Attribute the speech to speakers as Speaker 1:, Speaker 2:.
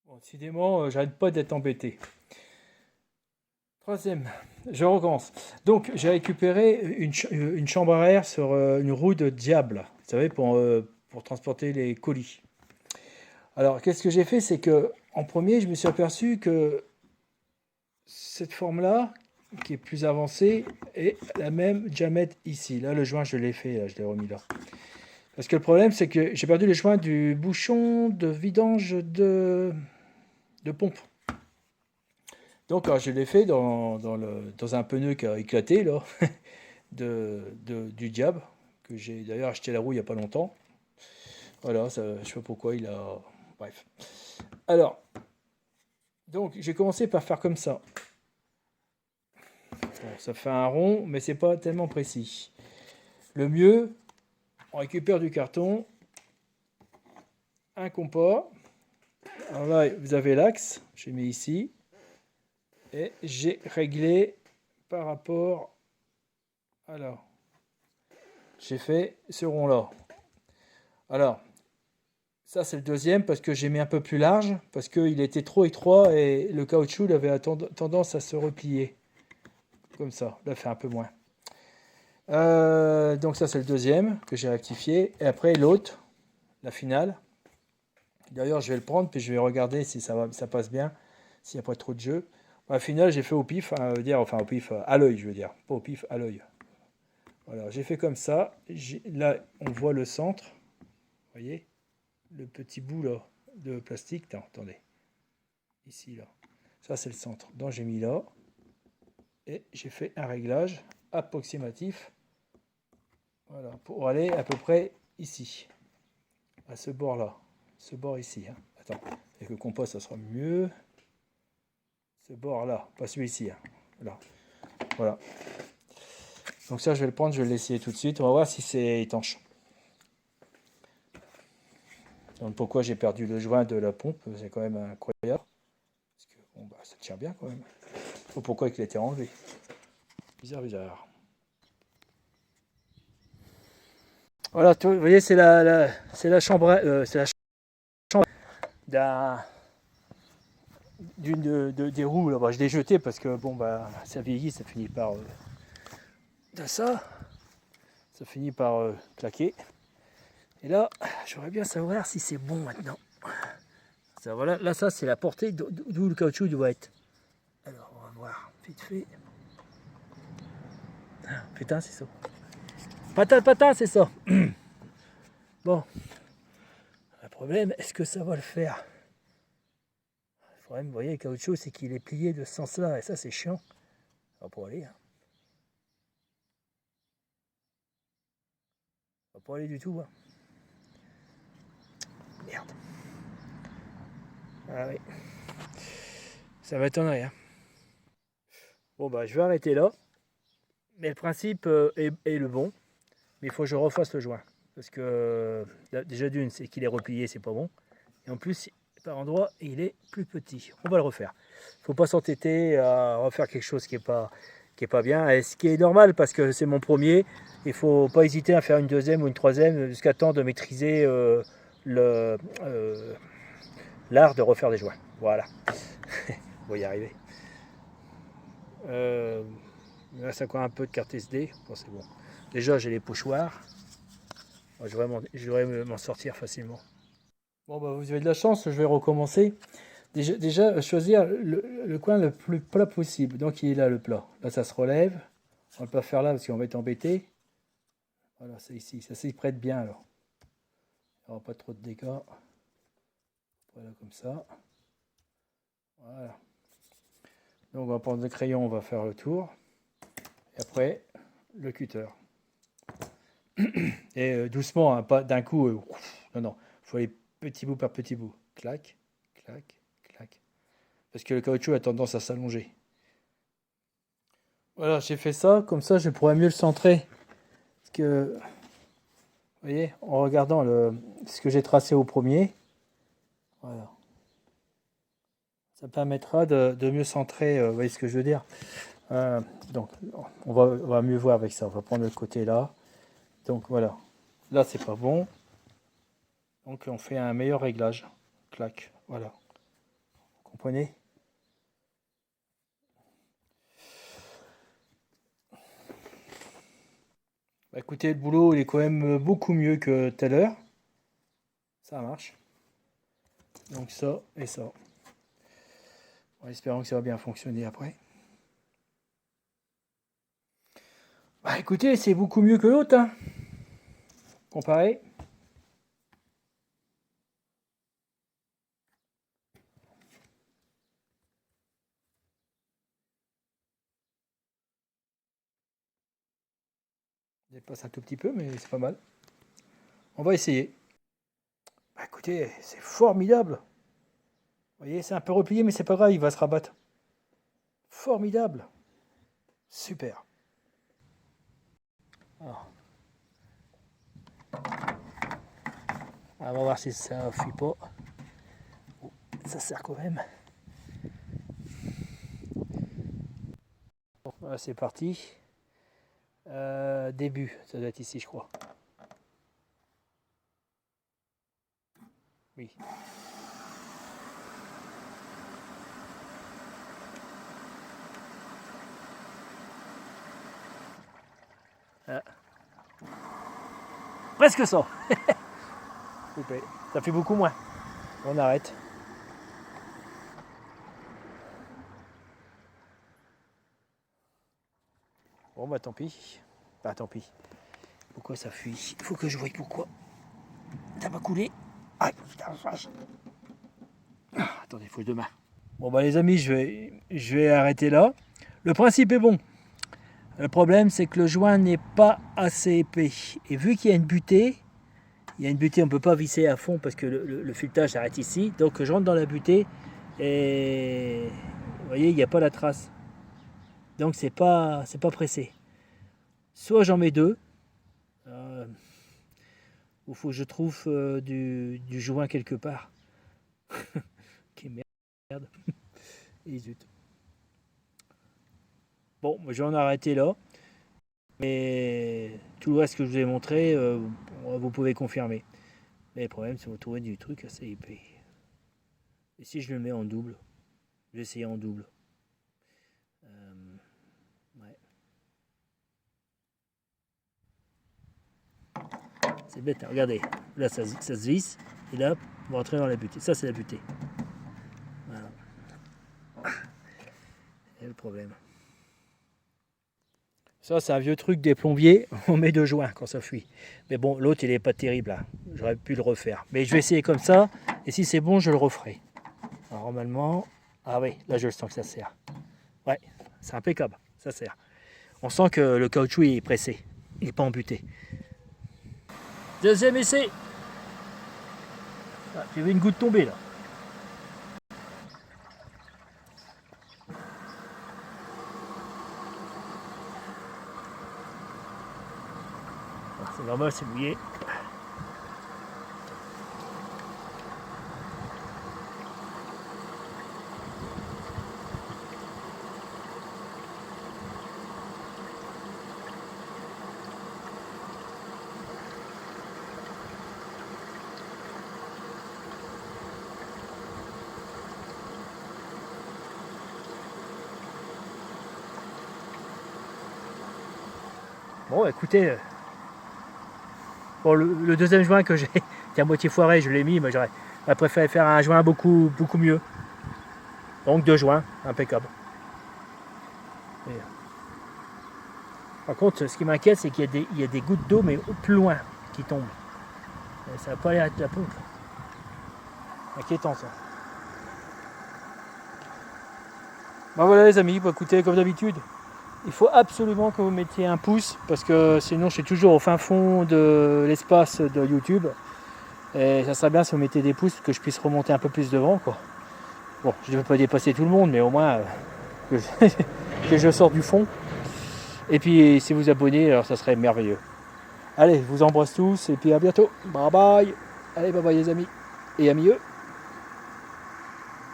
Speaker 1: Bon, décidément, j'arrête pas d'être embêté. Troisième, je recommence. Donc, j'ai récupéré une chambre à air sur une roue de diable, vous savez, pour transporter les colis. Alors, qu'est-ce que j'ai fait? C'est que, en premier, je me suis aperçu que cette forme-là, qui est plus avancée, est la même diamètre ici. Là, le joint, je l'ai fait, là, je l'ai remis là. Parce que le problème, c'est que j'ai perdu le joint du bouchon de vidange de pompe. Donc, alors, je l'ai fait dans un pneu qui a éclaté, là, du diable, que j'ai d'ailleurs acheté la roue il n'y a pas longtemps. Voilà, ça, je ne sais pas pourquoi il a... Bref. Alors, donc, j'ai commencé par faire comme ça. Bon, ça fait un rond, mais c'est pas tellement précis. Le mieux, on récupère du carton, un compas. Alors là, vous avez l'axe, j'ai mis ici. Et j'ai réglé par rapport... Alors, j'ai fait ce rond-là. Alors, ça c'est le deuxième parce que j'ai mis un peu plus large, parce qu'il était trop étroit et le caoutchouc il avait tendance à se replier. Comme ça, là fait un peu moins. Donc ça c'est le deuxième que j'ai rectifié. Et après l'autre, la finale. D'ailleurs je vais le prendre puis je vais regarder si ça passe bien, s'il n'y a pas trop de jeu. La finale j'ai fait au pif, enfin au pif, à l'œil je veux dire, pas au pif, à l'œil. Voilà, j'ai fait comme ça. Là on voit le centre, vous voyez, le petit bout là de plastique. Non, attendez, ici là. Ça c'est le centre. Donc j'ai mis là et j'ai fait un réglage approximatif. Voilà, pour aller à peu près ici, à ce bord-là, ce bord ici. Hein. Attends, avec le compas, ça sera mieux. Ce bord-là, pas celui-ci. Hein. Là. Voilà. Donc ça, je vais le prendre, je vais l'essayer tout de suite. On va voir si c'est étanche. Donc pourquoi j'ai perdu le joint de la pompe, c'est quand même incroyable. Parce que bon, bah, ça tient bien quand même. Faut pourquoi il a été enlevé. Bizarre, bizarre. Voilà, vous voyez, c'est la chambre, c'est la chambre d'un des roues. Là. Bah, je l'ai jeté parce que bon bah ça vieillit, ça finit par ça finit par claquer. Et là, j'aimerais bien savoir si c'est bon maintenant. Ça, voilà, là ça c'est la portée d'où le caoutchouc doit être. Alors on va voir vite fait. Ah, putain c'est ça. Patin c'est ça. Bon, le problème, est-ce que ça va le faire? Le problème, vous voyez, le caoutchouc, c'est qu'il est plié de ce sens-là, et ça c'est chiant. Ça va pas aller. Hein. Ça va pas aller du tout. Hein. Merde. Ah oui. Ça m'étonnerait. Hein. Bon bah je vais arrêter là. Mais le principe est le bon. Mais il faut que je refasse le joint. Parce que déjà d'une, c'est qu'il est replié, c'est pas bon. Et en plus, par endroit, il est plus petit. On va le refaire. Il ne faut pas s'entêter à refaire quelque chose qui est pas bien. Et ce qui est normal parce que c'est mon premier. Il ne faut pas hésiter à faire une deuxième ou une troisième jusqu'à temps de maîtriser l'art de refaire des joints. Voilà. On va y arriver. Il me reste encore un peu de carte SD. Bon, c'est bon. Déjà, j'ai les pochoirs. Je devrais m'en sortir facilement. Bon, bah, vous avez de la chance, je vais recommencer. Déjà choisir le coin le plus plat possible. Donc, il est là, le plat. Là, ça se relève. On ne va pas faire là parce qu'on va être embêté. Voilà, c'est ici. Ça s'y prête bien, alors. Il n'y aura pas trop de dégâts. Voilà, comme ça. Voilà. Donc, on va prendre le crayon, on va faire le tour. Et après, le cutter. Et doucement, hein, pas d'un coup. Non, non. Il faut aller petit bout par petit bout. Clac, clac, clac. Parce que le caoutchouc a tendance à s'allonger. Voilà, j'ai fait ça. Comme ça, je pourrais mieux le centrer. Parce que, vous voyez, en regardant ce que j'ai tracé au premier, voilà. Ça permettra de mieux centrer. Vous voyez ce que je veux dire? Donc, on va mieux voir avec ça. On va prendre le côté là. Donc, voilà. Là, c'est pas bon. Donc, on fait un meilleur réglage. Clac. Voilà. comprenez? Bah, écoutez, le boulot il est quand même beaucoup mieux que tout à l'heure. Ça marche. Donc ça et ça. En espérant que ça va bien fonctionner après. Bah écoutez, c'est beaucoup mieux que l'autre, hein, comparé. Je dépasse un tout petit peu, mais c'est pas mal. On va essayer. Bah écoutez, c'est formidable. Vous voyez, c'est un peu replié, mais c'est pas grave, il va se rabattre. Formidable. Super. Alors, on va voir si ça fuit pas. Oh, ça sert quand même. Bon, voilà, c'est parti. Début, ça doit être ici, je crois. Oui. Ah. Presque ça. Coupé. Ça fait beaucoup moins. On arrête. Bon bah tant pis. Bah tant pis. Pourquoi ça fuit? Il faut que je voie pourquoi. Ça va couler. Ah putain, vache. Attendez, il faut demain. Bon bah les amis, je vais arrêter là. Le principe est bon. Le problème c'est que le joint n'est pas assez épais. Et vu qu'il y a une butée, on ne peut pas visser à fond parce que le filetage s'arrête ici. Donc je rentre dans la butée et vous voyez, il n'y a pas la trace. Donc c'est pas pressé. Soit j'en mets deux, ou faut que je trouve du joint quelque part. Ok, merde. Et zut. Bon, je vais en arrêter là. Mais tout le reste que je vous ai montré, vous pouvez confirmer. Mais le problème, c'est que vous trouvez du truc assez épais. Et si je le mets en double, je vais essayer en double. Ouais. C'est bête, hein. Regardez. Là, ça se visse. Et là, on va rentrer dans la butée. Ça, c'est la butée. Voilà. C'est le problème. Ça, c'est un vieux truc des plombiers. On met deux joints quand ça fuit. Mais bon, l'autre, il n'est pas terrible. Là. J'aurais pu le refaire. Mais je vais essayer comme ça. Et si c'est bon, je le referai. Alors, normalement... Ah oui, là, je le sens que ça sert. Ouais, c'est impeccable. Ça sert. On sent que le caoutchouc est pressé. Il n'est pas embuté. Deuxième essai. Ah, j'ai vu une goutte tomber, là. C'est normal, c'est mouillé. Bon, écoutez, bon, le deuxième joint que j'ai, qui est à moitié foiré, je l'ai mis, mais j'aurais préféré faire un joint beaucoup mieux. Donc deux joints, impeccable. Et, par contre, ce qui m'inquiète, c'est qu'il y a des gouttes d'eau, mais plus loin, qui tombent. Et ça va pas aller avec la pompe. Inquiétant ça. Bon voilà les amis, bah, écoutez, comme d'habitude, il faut absolument que vous mettiez un pouce, parce que sinon je suis toujours au fin fond de l'espace de YouTube. Et ça serait bien si vous mettez des pouces, que je puisse remonter un peu plus devant, quoi. Bon, je ne vais pas dépasser tout le monde, mais au moins que je sors du fond. Et puis si vous abonnez, alors ça serait merveilleux. Allez, je vous embrasse tous et puis à bientôt. Bye bye. Allez, bye bye les amis et amis.